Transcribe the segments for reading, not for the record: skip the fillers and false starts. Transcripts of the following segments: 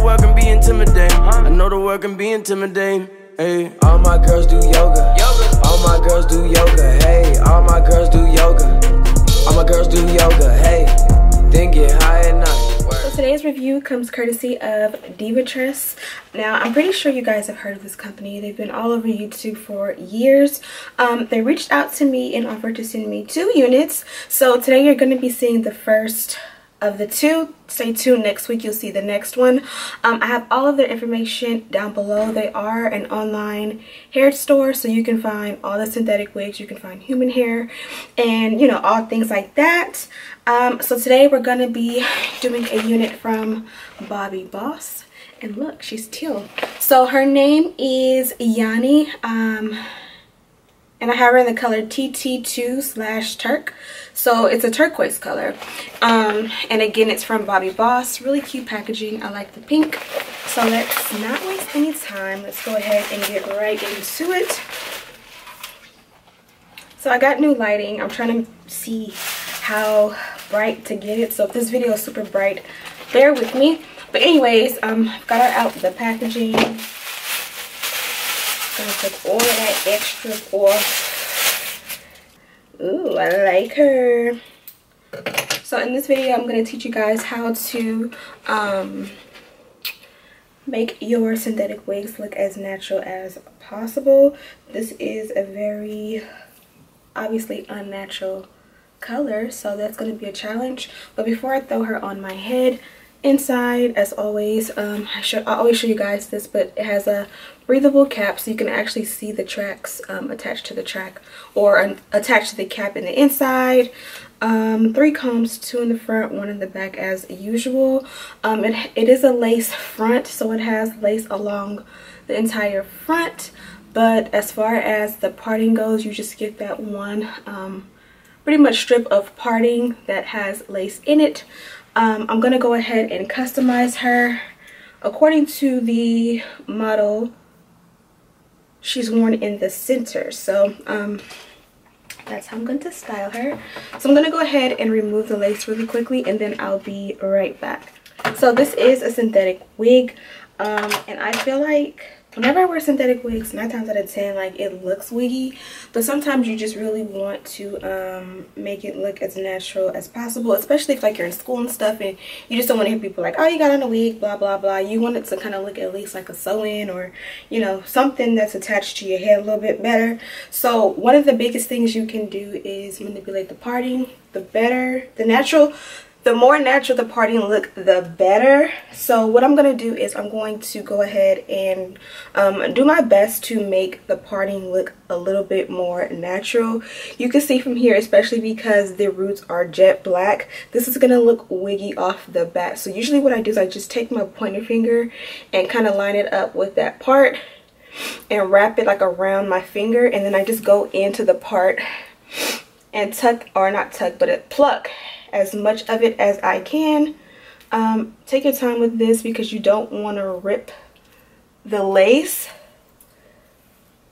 the world can be intimidating. I know the world can be intimidating. Hey, all my girls do yoga. All my girls do yoga. Hey, all my girls do yoga. All my girls do yoga. Hey, then get high at night. So today's review comes courtesy of Divatress. Now, I'm pretty sure you guys have heard of this company. They've been all over YouTube for years. They reached out to me and offered to send me 2 units. So today you're going to be seeing the first of the 2. Stay tuned, next week you'll see the next one. I have all of their information down below. They are an online hair store, so you can find all the synthetic wigs, you can find human hair, and you know, all things like that. So today we're gonna be doing a unit from Bobbi Boss, and look, she's teal. So her name is Yani, and I have her in the color TT2/Turk. So it's a turquoise color. And again, it's from Bobbi Boss. Really cute packaging. I like the pink. So let's not waste any time. Let's go ahead and get right into it. So I got new lighting. I'm trying to see how bright to get it. So if this video is super bright, bear with me. But anyways, got her out the packaging. Gonna take all of that extra off. Ooh, I like her. So in this video, I'm going to teach you guys how to make your synthetic wigs look as natural as possible. This is a very obviously unnatural color, so that's going to be a challenge. But before I throw her on my head, inside, as always, I always show you guys this, but it has a breathable cap, so you can actually see the tracks attached to the track, or attached to the cap in the inside. 3 combs, 2 in the front, 1 in the back as usual. It is a lace front, so it has lace along the entire front, but as far as the parting goes, you just get that one pretty much strip of parting that has lace in it. I'm going to go ahead and customize her according to the model. She's worn in the center, so that's how I'm going to style her. So I'm going to go ahead and remove the lace really quickly, and then I'll be right back. So this is a synthetic wig, and I feel like whenever I wear synthetic wigs, 9 times out of 10, like, it looks wiggy, but sometimes you just really want to make it look as natural as possible, especially if like you're in school and stuff and you just don't want to hear people like, oh, you got on a wig, blah blah blah. You want it to kind of look at least like a sew-in, or you know, something that's attached to your head a little bit better. So one of the biggest things you can do is manipulate the parting. The more natural the parting look, the better. So what I'm going to do is I'm going to go ahead and do my best to make the parting look a little bit more natural. You can see from here, especially because the roots are jet black, this is going to look wiggy off the bat. So usually what I do is I just take my pointer finger and kind of line it up with that part and wrap it like around my finger, and then I just go into the part and tuck, or not tuck, but pluck as much of it as I can. Take your time with this because you don't want to rip the lace,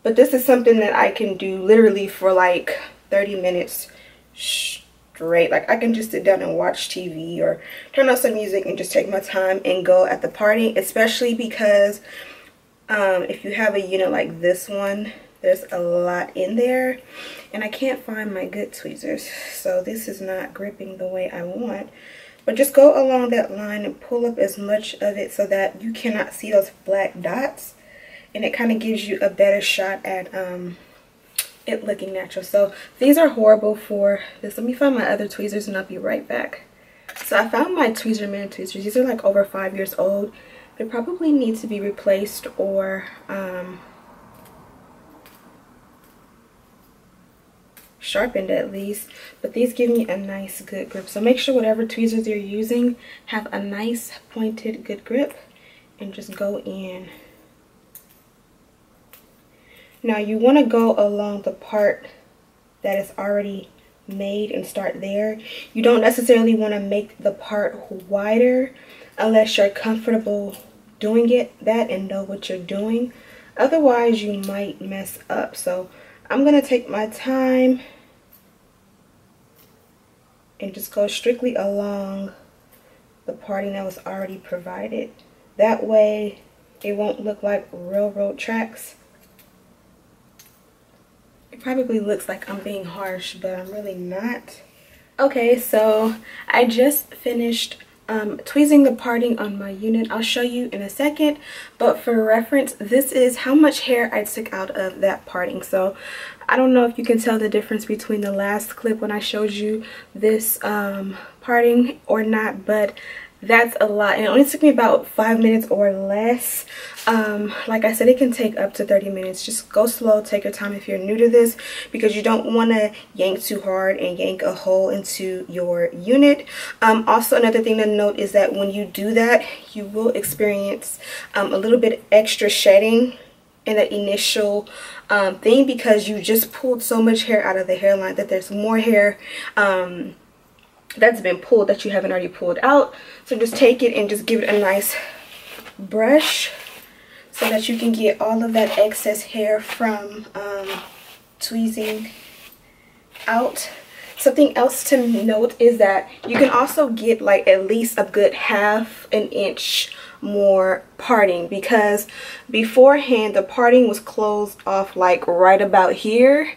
but this is something that I can do literally for like 30 minutes straight. Like, I can just sit down and watch TV or turn on some music and just take my time and go at the parting, especially because if you have a unit like this one, there's a lot in there, and I can't find my good tweezers, so this is not gripping the way I want. But just go along that line and pull up as much of it so that you cannot see those black dots, and it kind of gives you a better shot at it looking natural. So these are horrible for this. Let me find my other tweezers and I'll be right back. So I found my Tweezerman tweezers. These are like over 5 years old. They probably need to be replaced or sharpened at least, but these give me a nice good grip. So make sure whatever tweezers you're using have a nice pointed good grip, and just go in. Now you want to go along the part that is already made and start there. You don't necessarily want to make the part wider unless you're comfortable doing that and know what you're doing. Otherwise you might mess up. So I'm going to take my time and just go strictly along the parting that was already provided. That way it won't look like railroad tracks. It probably looks like I'm being harsh, but I'm really not. Okay, so I just finished tweezing the parting on my unit. I'll show you in a second, but for reference, this is how much hair I took out of that parting. So I don't know if you can tell the difference between the last clip when I showed you this parting or not, but that's a lot, and it only took me about 5 minutes or less. Like I said, it can take up to 30 minutes. Just go slow, take your time if you're new to this, because you don't want to yank too hard and yank a hole into your unit. Also, another thing to note is that when you do that, you will experience a little bit extra shedding in the initial thing, because you just pulled so much hair out of the hairline that there's more hair that's been pulled that you haven't already pulled out. So just take it and just give it a nice brush so that you can get all of that excess hair from tweezing out. Something else to note is that you can also get like at least a good ½ an inch more parting, because beforehand the parting was closed off like right about here,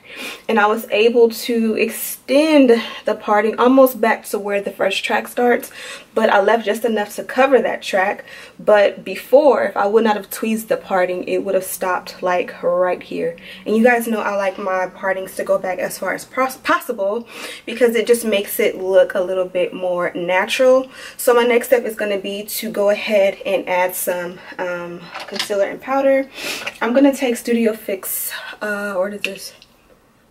and I was able to extend the parting almost back to where the first track starts, but I left just enough to cover that track. But before, if I would not have tweezed the parting, it would have stopped like right here. And you guys know I like my partings to go back as far as possible, because it just makes it look a little bit more natural. So my next step is going to be to go ahead and add some concealer and powder. I'm going to take Studio Fix, what is this?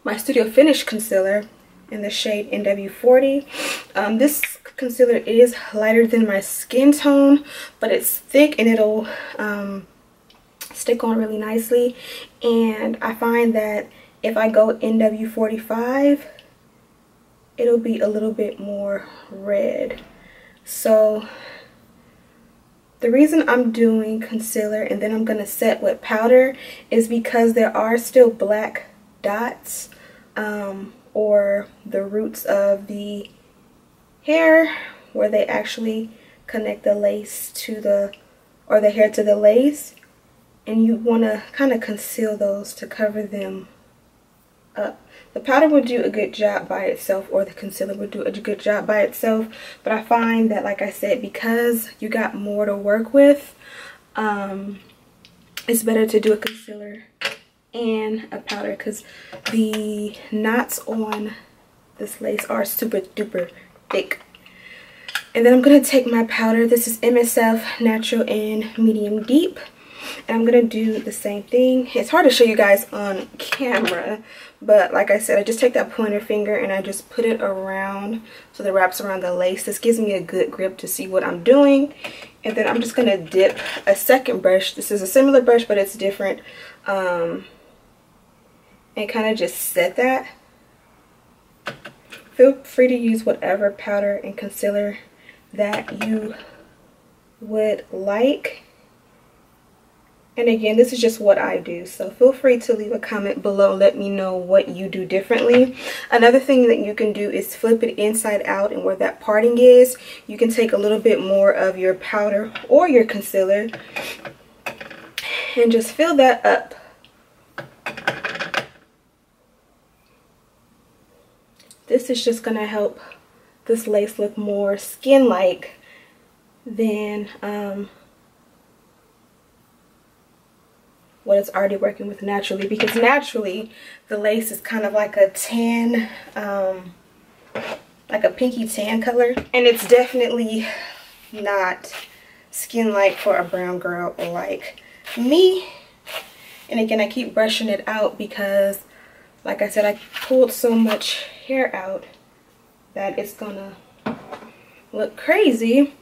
My Studio Finish concealer in the shade NW40. This concealer is lighter than my skin tone, but it's thick and it'll stick on really nicely. And I find that if I go NW45, it'll be a little bit more red. So the reason I'm doing concealer and then I'm going to set with powder is because there are still black dots or the roots of the hair where they actually connect the lace to the, or the hair to the lace, and you want to kind of conceal those to cover them up. The powder would do a good job by itself, or the concealer would do a good job by itself, but I find that, like I said, because you got more to work with, it's better to do a concealer and a powder, because the knots on this lace are super duper thick. And then I'm going to take my powder. This is MSF Natural and Medium Deep, and I'm going to do the same thing. It's hard to show you guys on camera, but like I said, I just take that pointer finger and I just put it around so that it wraps around the lace. This gives me a good grip to see what I'm doing. And then I'm just going to dip a second brush. This is a similar brush, but it's different. And kind of just set that. Feel free to use whatever powder and concealer that you would like. And again, this is just what I do, so feel free to leave a comment below. Let me know what you do differently. Another thing that you can do is flip it inside out, and where that parting is, you can take a little bit more of your powder or your concealer and just fill that up. This is just going to help this lace look more skin-like than what it's already working with naturally, because naturally the lace is kind of like a tan, like a pinky tan color, and it's definitely not skin-like for a brown girl like me. And again, I keep brushing it out because, like I said, I pulled so much hair out that it's gonna look crazy.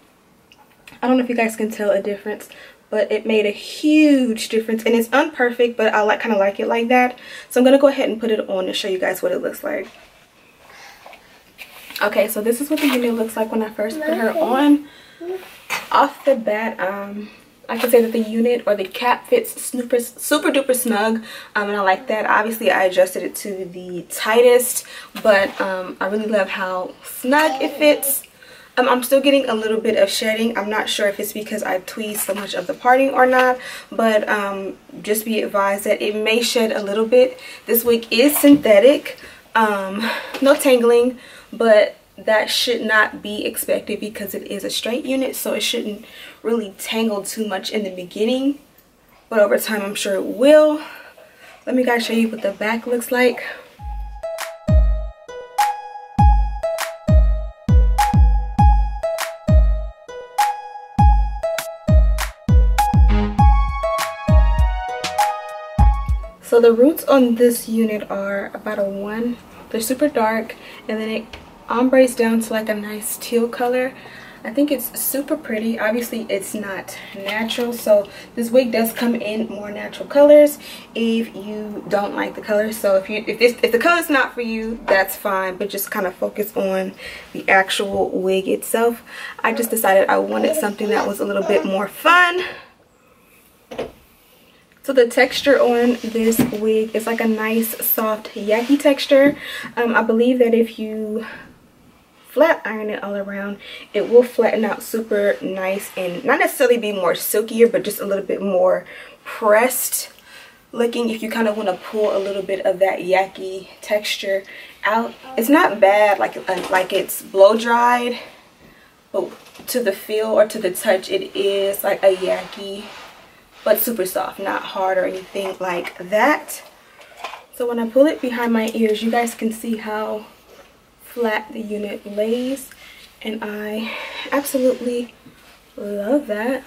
I don't know if you guys can tell a difference, but it made a huge difference, and it's unperfect, but I kind of like it like that. So I'm gonna go ahead and put it on and show you guys what it looks like. Okay, so this is what the unit looks like when I first put her on. Off the bat, I can say that the unit or the cap fits super duper snug, and I like that. Obviously I adjusted it to the tightest, but I really love how snug it fits. I'm still getting a little bit of shedding. I'm not sure if it's because I tweezed so much of the parting or not, but just be advised that it may shed a little bit. This wig is synthetic, no tangling, but that should not be expected because it is a straight unit, so it shouldn't really tangle too much in the beginning, but over time I'm sure it will. Let me guys show you what the back looks like. So the roots on this unit are about a 1. They're super dark, and then it ombres down to like a nice teal color. I think it's super pretty. Obviously it's not natural, so this wig does come in more natural colors if you don't like the color. So if the color's not for you, that's fine, but just kind of focus on the actual wig itself. I just decided I wanted something that was a little bit more fun. So the texture on this wig is like a nice soft yucky texture. I believe that if you flat iron it all around, it will flatten out super nice and not necessarily be more silkier, but just a little bit more pressed looking if you kind of want to pull a little bit of that yucky texture out. It's not bad like it's blow dried, but to the feel or to the touch it is like a yucky, but super soft, not hard or anything like that. So when I pull it behind my ears, you guys can see how flat the unit lays, and I absolutely love that.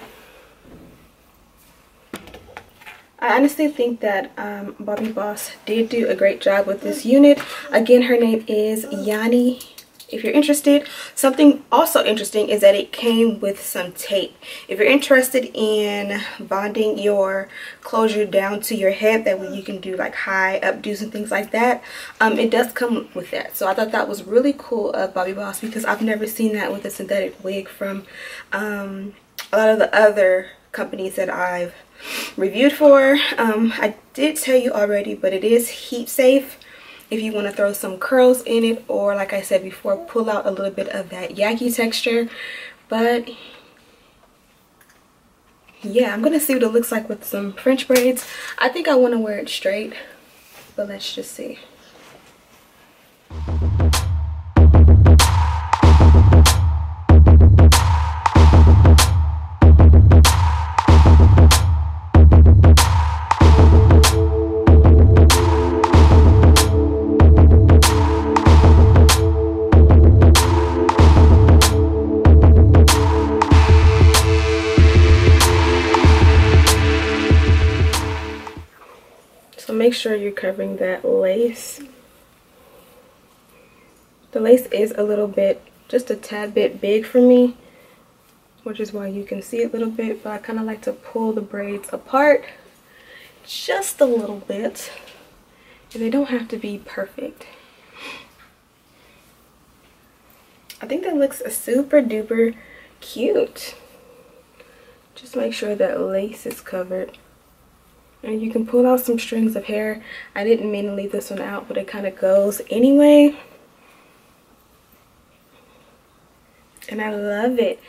I honestly think that Bobbi Boss did do a great job with this unit. Again, her name is Yani. If you're interested, something also interesting is that it came with some tape. If you're interested in bonding your closure down to your head, that way you can do like high updos and things like that, it does come with that. So I thought that was really cool of Bobbi Boss, because I've never seen that with a synthetic wig from a lot of the other companies that I've reviewed for. I did tell you already, but it is heat safe if you want to throw some curls in it, or like I said before, pull out a little bit of that yucky texture. But yeah, I'm gonna see what it looks like with some French braids. I think I want to wear it straight, but let's just see. Make sure you're covering that lace. The lace is a little bit, just a tad bit big for me, which is why you can see it a little bit, but I kind of like to pull the braids apart just a little bit, and they don't have to be perfect. I think that looks super duper cute. Just make sure that lace is covered. And you can pull out some strings of hair. I didn't mean to leave this one out, but it kind of goes anyway. And I love it.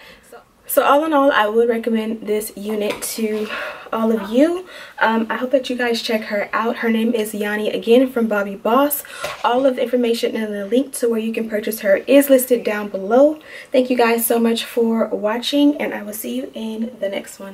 So all in all, I would recommend this unit to all of you. I hope that you guys check her out. Her name is Yani, again, from Bobbi Boss. All of the information and the link to where you can purchase her is listed down below. Thank you guys so much for watching, and I will see you in the next one.